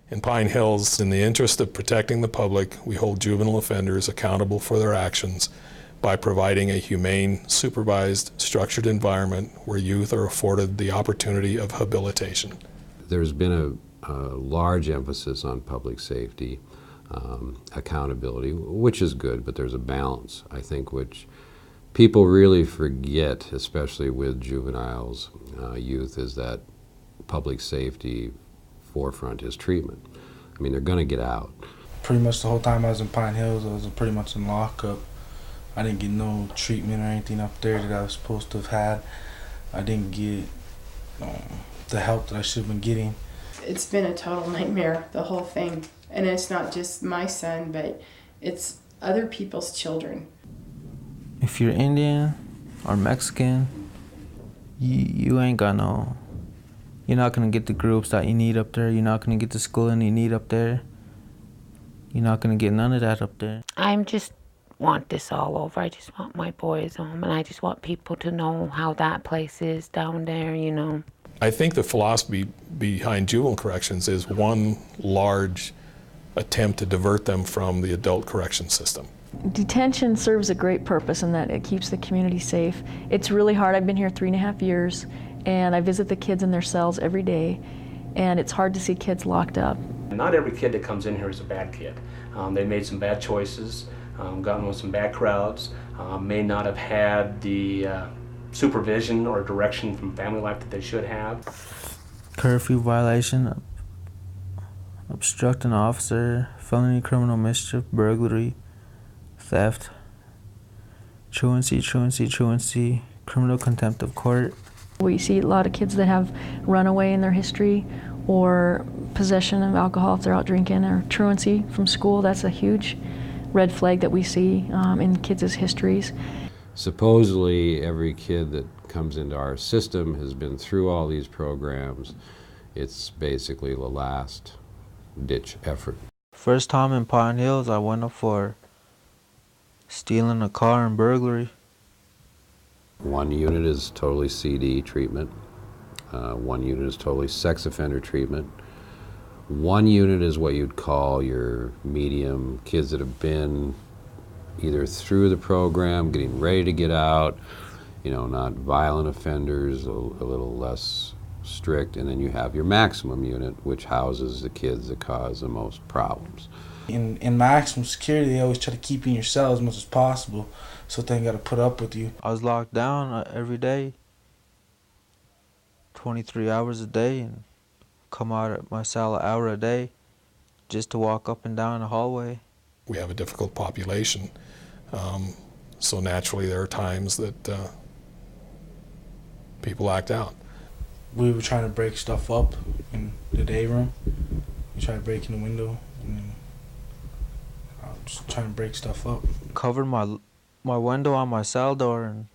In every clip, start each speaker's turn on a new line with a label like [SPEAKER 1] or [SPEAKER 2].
[SPEAKER 1] In Pine Hills, in the interest of protecting the public, we hold juvenile offenders accountable for their actions by providing a humane, supervised, structured environment where youth are afforded the opportunity of habilitation.
[SPEAKER 2] There's been a large emphasis on public safety, accountability, which is good, but there's a balance, I think, which people really forget, especially with juveniles, youth, is that public safety forefront is treatment. I mean, they're going to get out.
[SPEAKER 3] Pretty much the whole time I was in Pine Hills, I was pretty much in lockup. I didn't get no treatment or anything up there that I was supposed to have had. I didn't get the help that I should have been getting.
[SPEAKER 4] It's been a total nightmare, the whole thing. And it's not just my son, but it's other people's children.
[SPEAKER 5] If you're Indian or Mexican, you ain't got no, you're not gonna get the groups that you need up there. You're not gonna get the schooling you need up there. You're not gonna get none of that up there.
[SPEAKER 6] I just want this all over. I just want my boys home, and I just want people to know how that place is down there, you know.
[SPEAKER 1] I think the philosophy behind juvenile corrections is one large attempt to divert them from the adult correction system.
[SPEAKER 7] Detention serves a great purpose in that it keeps the community safe. It's really hard. I've been here 3.5 years, and I visit the kids in their cells every day, and it's hard to see kids locked up.
[SPEAKER 8] Not every kid that comes in here is a bad kid. They made some bad choices, gotten with some bad crowds, may not have had the supervision or direction from family life that they should have.
[SPEAKER 5] Curfew violation, obstructing officer, felony criminal mischief, burglary, theft, truancy, criminal contempt of court.
[SPEAKER 7] We see a lot of kids that have runaway in their history, or possession of alcohol if they're out drinking, or truancy from school. That's a huge red flag that we see in kids' histories.
[SPEAKER 2] Supposedly, every kid that comes into our system has been through all these programs. It's basically the last ditch effort.
[SPEAKER 5] First time in Pine Hills, I went up for stealing a car and burglary.
[SPEAKER 2] One unit is totally CD treatment. One unit is totally sex offender treatment. One unit is what you'd call your medium, kids that have been either through the program, getting ready to get out, you know, not violent offenders, a little less strict. And then you have your maximum unit, which houses the kids that cause the most problems.
[SPEAKER 3] In maximum security, they always try to keep you in your cell as much as possible, so they ain't got to put up with you.
[SPEAKER 5] I was locked down every day, 23 hours a day, and come out at my cell an hour a day just to walk up and down the hallway.
[SPEAKER 1] We have a difficult population, so naturally there are times that people act out.
[SPEAKER 3] We were trying to break stuff up in the day room. We tried breaking the window, and I was just trying to break stuff up.
[SPEAKER 5] Covered my window on my cell door, and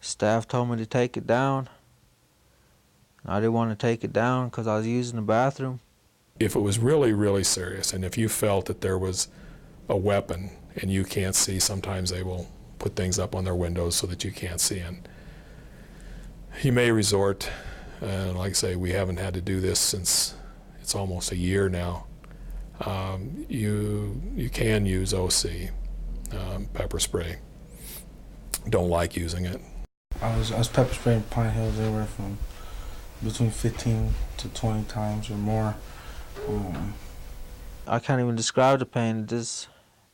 [SPEAKER 5] staff told me to take it down. I didn't want to take it down because I was using the bathroom.
[SPEAKER 1] If it was really, really serious, and if you felt that there was a weapon and you can't see, sometimes they will put things up on their windows so that you can't see in. You may resort, and like I say, we haven't had to do this since it's almost a year now. You can use OC, pepper spray. Don't like using it.
[SPEAKER 3] I was pepper spraying Pine Hills anywhere from between 15 to 20 times or more.
[SPEAKER 5] I can't even describe the pain. It just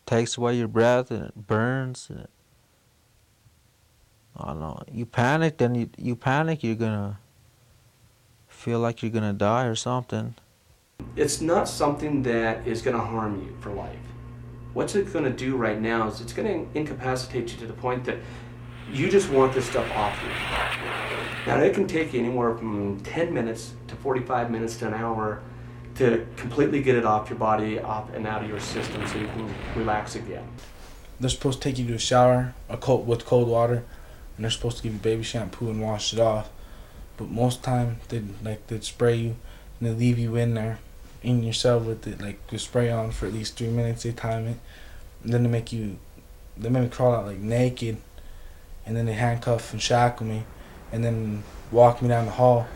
[SPEAKER 5] takes away your breath, and it burns. And I don't know. You panic, then you panic, you're gonna feel like you're gonna die or something.
[SPEAKER 8] It's not something that is going to harm you for life. What's it going to do right now is it's going to incapacitate you to the point that you just want this stuff off you. Now, it can take you anywhere from 10 minutes to 45 minutes to an hour to completely get it off your body, off and out of your system so you can relax again.
[SPEAKER 3] They're supposed to take you to a shower with cold water, and they're supposed to give you baby shampoo and wash it off. But most time, they'd spray you and they leave you in there, in your cell with it, like the spray on for at least 3 minutes. They time it, and then they make me crawl out like naked, and then they handcuff and shackle me, and then walk me down the hall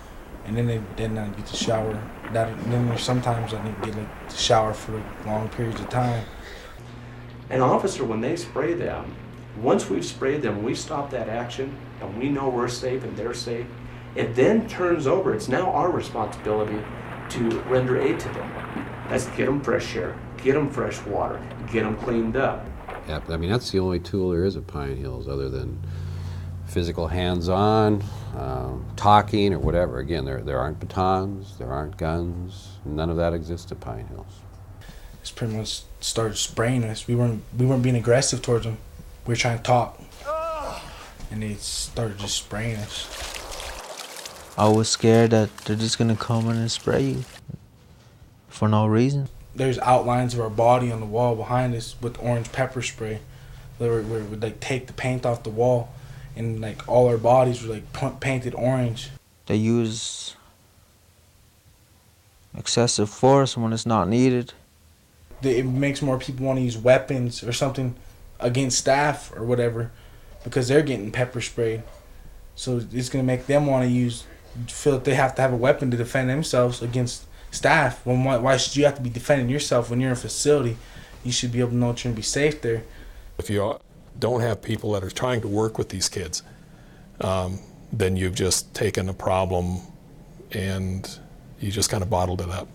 [SPEAKER 3] and then I get to shower. And then there's sometimes I need to get like to shower for like long periods of time.
[SPEAKER 8] An officer, when they spray them, once we've sprayed them, we stop that action, and we know we're safe and they're safe. It then turns over. It's now our responsibility to render aid to them. That's get them fresh air, get them fresh water, get them cleaned up.
[SPEAKER 2] Yeah, I mean, that's the only tool there is at Pine Hills other than physical hands-on, talking or whatever. Again, there aren't batons, there aren't guns, none of that exists at Pine Hills.
[SPEAKER 3] It's pretty much started spraying us. We weren't being aggressive towards them. We were trying to talk, and they started just spraying us.
[SPEAKER 5] I was scared that they're just gonna come in and spray you for no reason.
[SPEAKER 3] There's outlines of our body on the wall behind us with orange pepper spray. Where we would like take the paint off the wall, and like all our bodies were like painted orange.
[SPEAKER 5] They use excessive force when it's not needed.
[SPEAKER 3] It makes more people want to use weapons or something against staff or whatever because they're getting pepper sprayed. So it's going to make them want to feel that they have to have a weapon to defend themselves against staff. Why should you have to be defending yourself when you're in a facility? You should be able to know that you're going to be safe there.
[SPEAKER 1] If you don't have people that are trying to work with these kids, then you've just taken a problem and you just kind of bottled it up.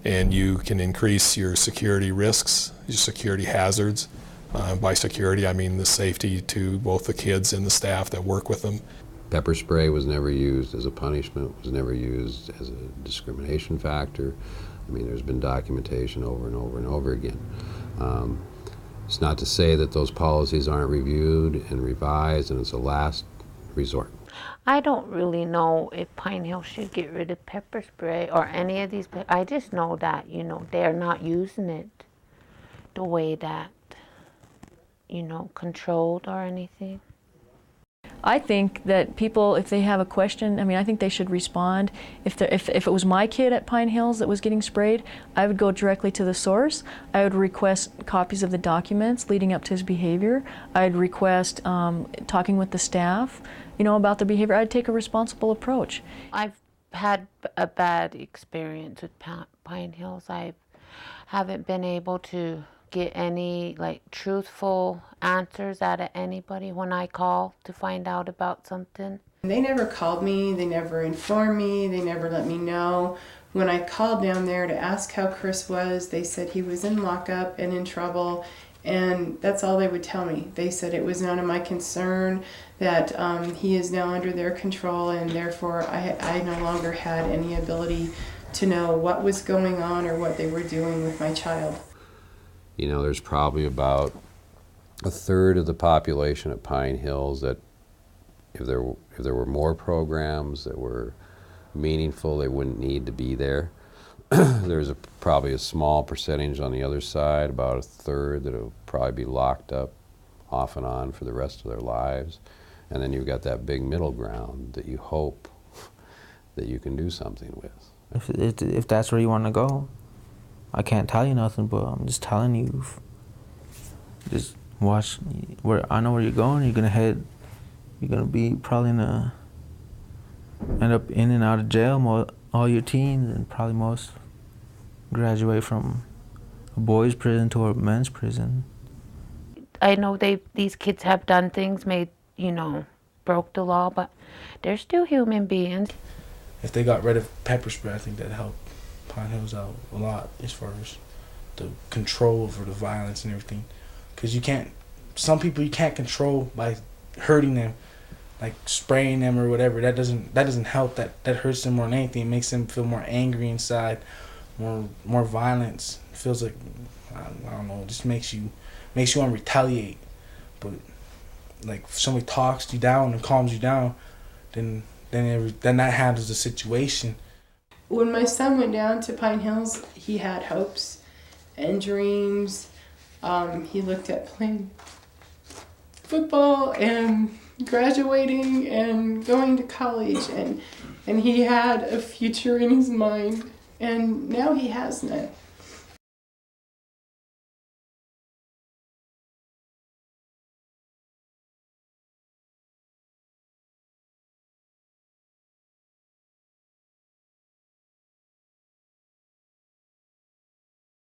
[SPEAKER 1] And you can increase your security risks, your security hazards. By security, I mean the safety to both the kids and the staff that work with them.
[SPEAKER 2] Pepper spray was never used as a punishment, was never used as a discrimination factor. I mean, there's been documentation over and over and over again. It's not to say that those policies aren't reviewed and revised and it's a last resort.
[SPEAKER 6] I don't really know if Pine Hill should get rid of pepper spray or any of these. I just know that, they're not using it the way that, controlled or anything.
[SPEAKER 7] I think that people, if they have a question, I think they should respond. If it was my kid at Pine Hills that was getting sprayed, I would go directly to the source. I would request copies of the documents leading up to his behavior. I'd request talking with the staff, about the behavior. I'd take a responsible approach.
[SPEAKER 6] I've had a bad experience with Pine Hills. I haven't been able to get any truthful answers out of anybody when I call to find out about something.
[SPEAKER 4] They never called me, they never informed me, they never let me know. When I called down there to ask how Chris was, they said he was in lockup and in trouble, and that's all they would tell me. They said it was none of my concern, that he is now under their control, and therefore I no longer had any ability to know what was going on or what they were doing with my child.
[SPEAKER 2] There's probably about a third of the population at Pine Hills that if there were more programs that were meaningful, they wouldn't need to be there. There's probably a small percentage on the other side, about a third, that will probably be locked up off and on for the rest of their lives. And then you've got that big middle ground that you hope that you can do something with.
[SPEAKER 5] If that's where you want to go, I can't tell you nothing, but I'm just telling you. Just watch where I know where you're going. You're gonna head. You're gonna be probably end up in and out of jail all your teens, and probably most graduate from a boys' prison to a men's prison.
[SPEAKER 6] I know these kids have done things, broke the law, but they're still human beings.
[SPEAKER 3] If they got rid of pepper spray, I think that'd help Pine Hills out a lot as far as the control over the violence and everything. Because some people you can't control by hurting them, like spraying them or whatever. That doesn't help. That hurts them more than anything. It makes them feel more angry inside, more violence. It feels like, I don't know, it just makes you want to retaliate. But like if somebody talks you down and calms you down, then that handles the situation.
[SPEAKER 4] When my son went down to Pine Hills, he had hopes and dreams. He looked at playing football and graduating and going to college, and he had a future in his mind, and now he has none.